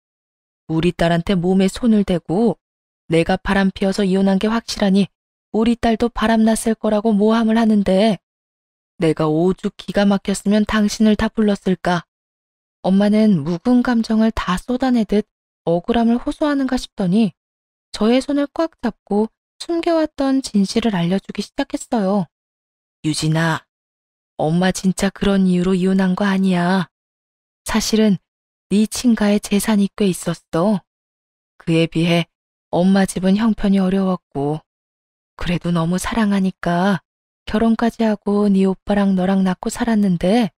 우리 딸한테 몸에 손을 대고 내가 바람 피워서 이혼한 게 확실하니 우리 딸도 바람났을 거라고 모함을 하는데 내가 오죽 기가 막혔으면 당신을 다 불렀을까? 엄마는 묵은 감정을 다 쏟아내듯 억울함을 호소하는가 싶더니 저의 손을 꽉 잡고 숨겨왔던 진실을 알려주기 시작했어요. 유진아, 엄마 진짜 그런 이유로 이혼한 거 아니야. 사실은 네 친가에 재산이 꽤 있었어. 그에 비해 엄마 집은 형편이 어려웠고 그래도 너무 사랑하니까 결혼까지 하고 네 오빠랑 너랑 낳고 살았는데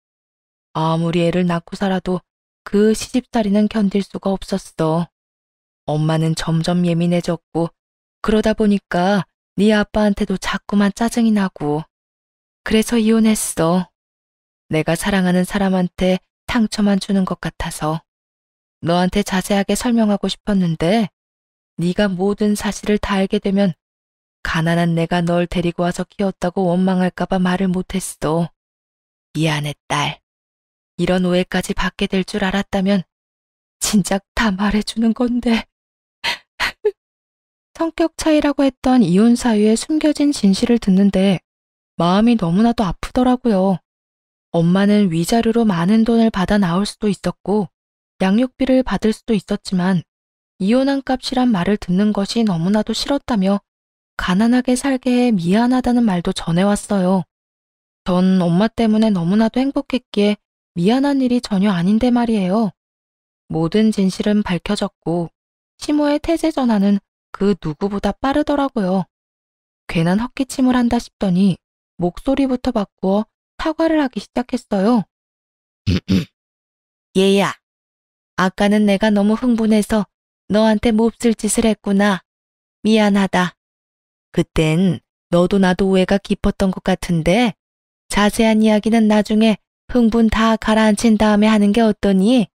아무리 애를 낳고 살아도 그 시집살이는 견딜 수가 없었어. 엄마는 점점 예민해졌고 그러다 보니까 네 아빠한테도 자꾸만 짜증이 나고 그래서 이혼했어. 내가 사랑하는 사람한테 상처만 주는 것 같아서 너한테 자세하게 설명하고 싶었는데 네가 모든 사실을 다 알게 되면 가난한 내가 널 데리고 와서 키웠다고 원망할까 봐 말을 못했어. 미안해 딸. 이런 오해까지 받게 될 줄 알았다면 진작 다 말해주는 건데. 성격 차이라고 했던 이혼 사유에 숨겨진 진실을 듣는데 마음이 너무나도 아프더라고요. 엄마는 위자료로 많은 돈을 받아 나올 수도 있었고 양육비를 받을 수도 있었지만 이혼한 값이란 말을 듣는 것이 너무나도 싫었다며 가난하게 살게 해 미안하다는 말도 전해왔어요. 전 엄마 때문에 너무나도 행복했기에 미안한 일이 전혀 아닌데 말이에요. 모든 진실은 밝혀졌고 시모의 태세 전환은 그 누구보다 빠르더라고요. 괜한 헛기침을 한다 싶더니 목소리부터 바꾸어 사과를 하기 시작했어요. 얘야, 아까는 내가 너무 흥분해서 너한테 몹쓸 짓을 했구나. 미안하다. 그땐 너도 나도 오해가 깊었던 것 같은데 자세한 이야기는 나중에 흥분 다 가라앉힌 다음에 하는 게 어떠니?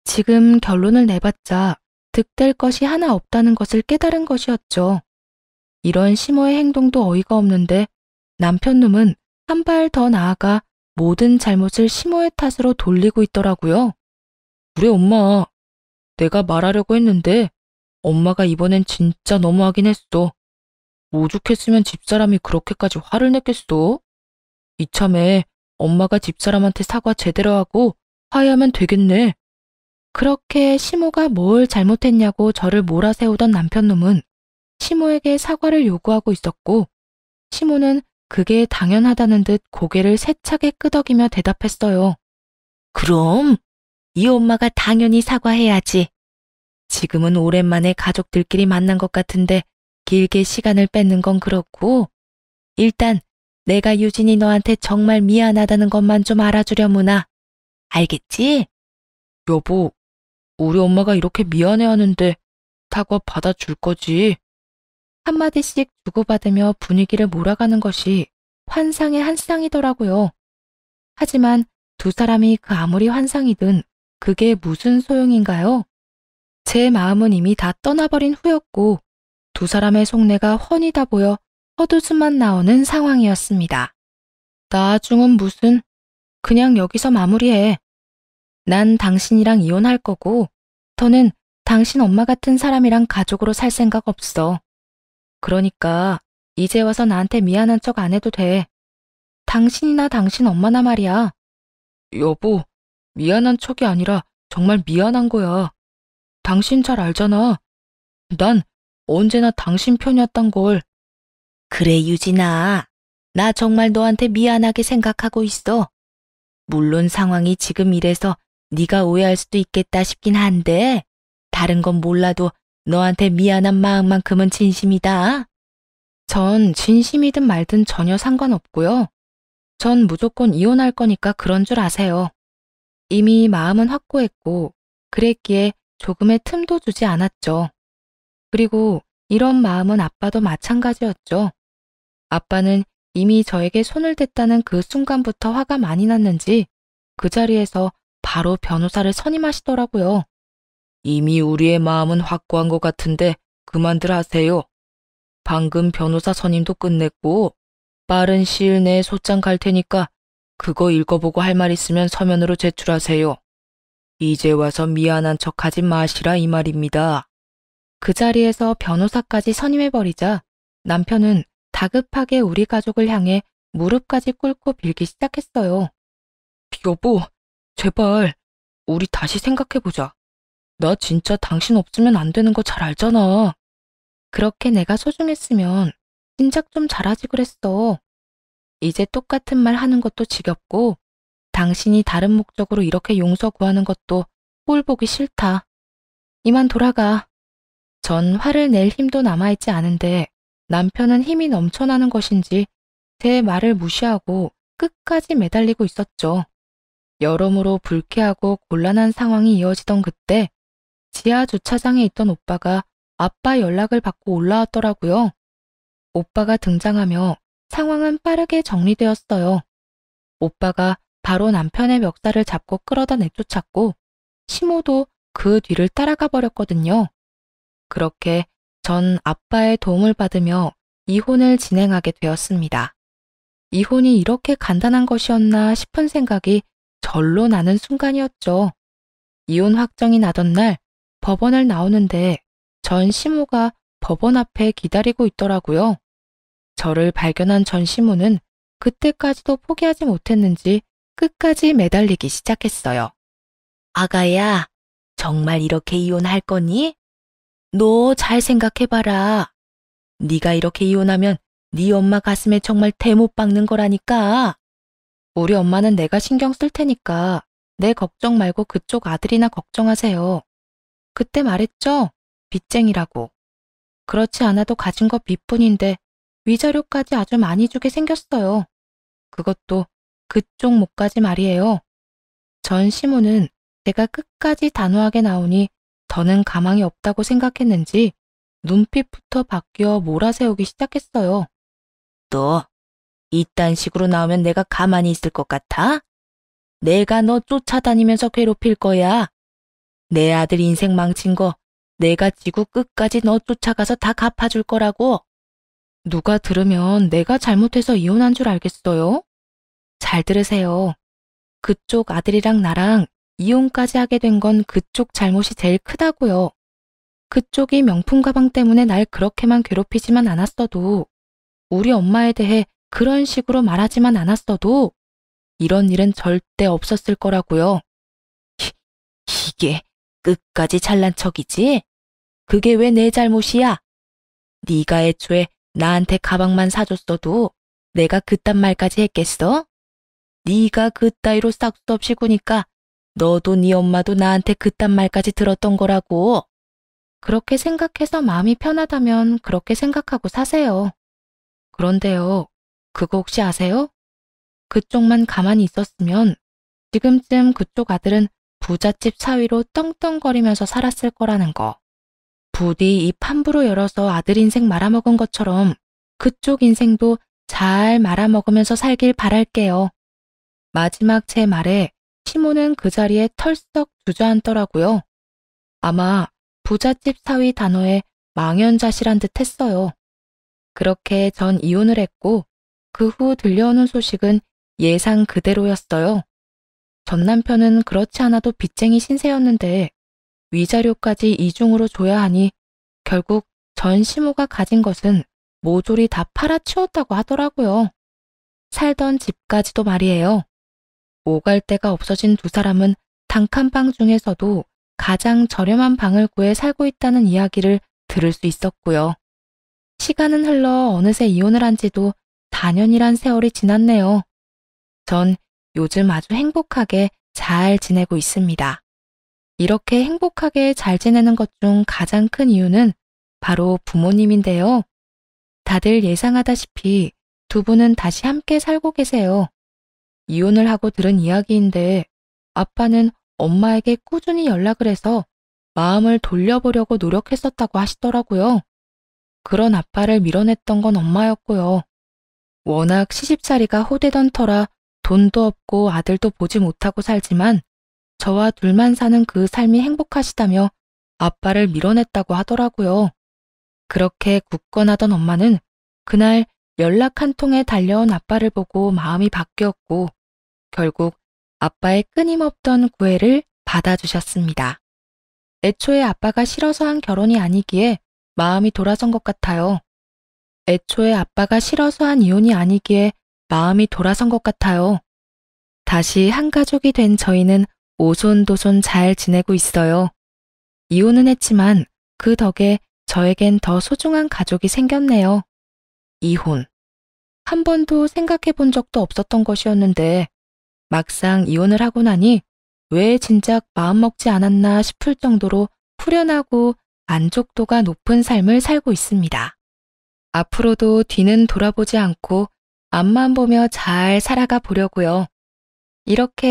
지금 결론을 내봤자 득될 것이 하나 없다는 것을 깨달은 것이었죠. 이런 시모의 행동도 어이가 없는데 남편놈은 한 발 더 나아가 모든 잘못을 시모의 탓으로 돌리고 있더라고요. 그래 엄마, 내가 말하려고 했는데 엄마가 이번엔 진짜 너무하긴 했어. 오죽했으면 집사람이 그렇게까지 화를 냈겠어? 이참에 엄마가 집사람한테 사과 제대로 하고 화해하면 되겠네. 그렇게 시모가 뭘 잘못했냐고 저를 몰아세우던 남편놈은 시모에게 사과를 요구하고 있었고 시모는 그게 당연하다는 듯 고개를 세차게 끄덕이며 대답했어요. 그럼 이 엄마가 당연히 사과해야지. 지금은 오랜만에 가족들끼리 만난 것 같은데 길게 시간을 뺏는 건 그렇고 일단 내가 유진이 너한테 정말 미안하다는 것만 좀 알아주려무나. 알겠지? 여보, 우리 엄마가 이렇게 미안해하는데 사과 받아줄 거지? 한마디씩 주고받으며 분위기를 몰아가는 것이 환상의 한 쌍이더라고요. 하지만 두 사람이 그 아무리 환상이든 그게 무슨 소용인가요? 제 마음은 이미 다 떠나버린 후였고 두 사람의 속내가 훤히 다 보여 헛웃음만 나오는 상황이었습니다. 나중은 무슨, 그냥 여기서 마무리해. 난 당신이랑 이혼할 거고 더는 당신 엄마 같은 사람이랑 가족으로 살 생각 없어. 그러니까 이제 와서 나한테 미안한 척 안 해도 돼. 당신이나 당신 엄마나 말이야. 여보, 미안한 척이 아니라 정말 미안한 거야. 당신 잘 알잖아. 난 언제나 당신 편이었단 걸. 그래, 유진아. 나 정말 너한테 미안하게 생각하고 있어. 물론 상황이 지금 이래서 네가 오해할 수도 있겠다 싶긴 한데 다른 건 몰라도 너한테 미안한 마음만큼은 진심이다. 전 진심이든 말든 전혀 상관없고요. 전 무조건 이혼할 거니까 그런 줄 아세요. 이미 마음은 확고했고 그랬기에 조금의 틈도 주지 않았죠. 그리고 이런 마음은 아빠도 마찬가지였죠. 아빠는 이미 저에게 손을 댔다는 그 순간부터 화가 많이 났는지 그 자리에서 바로 변호사를 선임하시더라고요. 이미 우리의 마음은 확고한 것 같은데 그만들 하세요. 방금 변호사 선임도 끝냈고 빠른 시일 내에 소장 갈 테니까 그거 읽어보고 할 말 있으면 서면으로 제출하세요. 이제 와서 미안한 척하지 마시라 이 말입니다. 그 자리에서 변호사까지 선임해버리자 남편은 다급하게 우리 가족을 향해 무릎까지 꿇고 빌기 시작했어요. 여보, 제발 우리 다시 생각해보자. 나 진짜 당신 없으면 안 되는 거 잘 알잖아. 그렇게 내가 소중했으면 진작 좀 잘하지 그랬어. 이제 똑같은 말 하는 것도 지겹고 당신이 다른 목적으로 이렇게 용서 구하는 것도 꼴 보기 싫다. 이만 돌아가. 전 화를 낼 힘도 남아있지 않은데 남편은 힘이 넘쳐나는 것인지 제 말을 무시하고 끝까지 매달리고 있었죠. 여러모로 불쾌하고 곤란한 상황이 이어지던 그때 지하 주차장에 있던 오빠가 아빠 연락을 받고 올라왔더라고요. 오빠가 등장하며 상황은 빠르게 정리되었어요. 오빠가 바로 남편의 멱살을 잡고 끌어다 내쫓았고 시모도 그 뒤를 따라가 버렸거든요. 그렇게 전 아빠의 도움을 받으며 이혼을 진행하게 되었습니다. 이혼이 이렇게 간단한 것이었나 싶은 생각이 절로 나는 순간이었죠. 이혼 확정이 나던 날 법원을 나오는데 전 시모가 법원 앞에 기다리고 있더라고요. 저를 발견한 전 시모는 그때까지도 포기하지 못했는지 끝까지 매달리기 시작했어요. 아가야, 정말 이렇게 이혼할 거니? 너 잘 생각해봐라. 네가 이렇게 이혼하면 네 엄마 가슴에 정말 대못 박는 거라니까. 우리 엄마는 내가 신경 쓸 테니까 내 걱정 말고 그쪽 아들이나 걱정하세요. 그때 말했죠? 빚쟁이라고. 그렇지 않아도 가진 거 빚뿐인데 위자료까지 아주 많이 주게 생겼어요. 그것도 그쪽 목까지 말이에요. 전 시모는 제가 끝까지 단호하게 나오니 더는 가망이 없다고 생각했는지 눈빛부터 바뀌어 몰아세우기 시작했어요. 너 이딴 식으로 나오면 내가 가만히 있을 것 같아? 내가 너 쫓아다니면서 괴롭힐 거야. 내 아들 인생 망친 거 내가 지구 끝까지 너 쫓아가서 다 갚아줄 거라고. 누가 들으면 내가 잘못해서 이혼한 줄 알겠어요? 잘 들으세요. 그쪽 아들이랑 나랑 이혼까지 하게 된 건 그쪽 잘못이 제일 크다고요. 그쪽이 명품 가방 때문에 날 그렇게만 괴롭히지만 않았어도, 우리 엄마에 대해 그런 식으로 말하지만 않았어도 이런 일은 절대 없었을 거라고요. 이게 끝까지 잘난 척이지? 그게 왜 내 잘못이야? 네가 애초에 나한테 가방만 사줬어도 내가 그딴 말까지 했겠어? 네가 그따위로 싹수 없이 구니까 너도 네 엄마도 나한테 그딴 말까지 들었던 거라고. 그렇게 생각해서 마음이 편하다면 그렇게 생각하고 사세요. 그런데요, 그거 혹시 아세요? 그쪽만 가만히 있었으면 지금쯤 그쪽 아들은 부잣집 사위로 떵떵거리면서 살았을 거라는 거. 부디 입 함부로 열어서 아들 인생 말아먹은 것처럼 그쪽 인생도 잘 말아먹으면서 살길 바랄게요. 마지막 제 말에 시모는 그 자리에 털썩 주저앉더라고요. 아마 부잣집 사위 단어에 망연자실한 듯 했어요. 그렇게 전 이혼을 했고 그 후 들려오는 소식은 예상 그대로였어요. 전 남편은 그렇지 않아도 빚쟁이 신세였는데 위자료까지 이중으로 줘야 하니 결국 전 시모가 가진 것은 모조리 다 팔아치웠다고 하더라고요. 살던 집까지도 말이에요. 오갈 데가 없어진 두 사람은 단칸방 중에서도 가장 저렴한 방을 구해 살고 있다는 이야기를 들을 수 있었고요. 시간은 흘러 어느새 이혼을 한 지도 4년이란 세월이 지났네요. 전 요즘 아주 행복하게 잘 지내고 있습니다. 이렇게 행복하게 잘 지내는 것 중 가장 큰 이유는 바로 부모님인데요. 다들 예상하다시피 두 분은 다시 함께 살고 계세요. 이혼을 하고 들은 이야기인데 아빠는 엄마에게 꾸준히 연락을 해서 마음을 돌려보려고 노력했었다고 하시더라고요. 그런 아빠를 밀어냈던 건 엄마였고요. 워낙 시집살이가 호되던 터라 돈도 없고 아들도 보지 못하고 살지만 저와 둘만 사는 그 삶이 행복하시다며 아빠를 밀어냈다고 하더라고요. 그렇게 굳건하던 엄마는 그날 연락 한 통에 달려온 아빠를 보고 마음이 바뀌었고 결국 아빠의 끊임없던 구애를 받아주셨습니다. 애초에 아빠가 싫어서 한 결혼이 아니기에 마음이 돌아선 것 같아요. 애초에 아빠가 싫어서 한 이혼이 아니기에 마음이 돌아선 것 같아요. 다시 한 가족이 된 저희는 오손도손 잘 지내고 있어요. 이혼은 했지만 그 덕에 저에겐 더 소중한 가족이 생겼네요. 이혼. 한 번도 생각해 본 적도 없었던 것이었는데 막상 이혼을 하고 나니 왜 진작 마음먹지 않았나 싶을 정도로 후련하고 만족도가 높은 삶을 살고 있습니다. 앞으로도 뒤는 돌아보지 않고 앞만 보며 잘 살아가 보려고요. 이렇게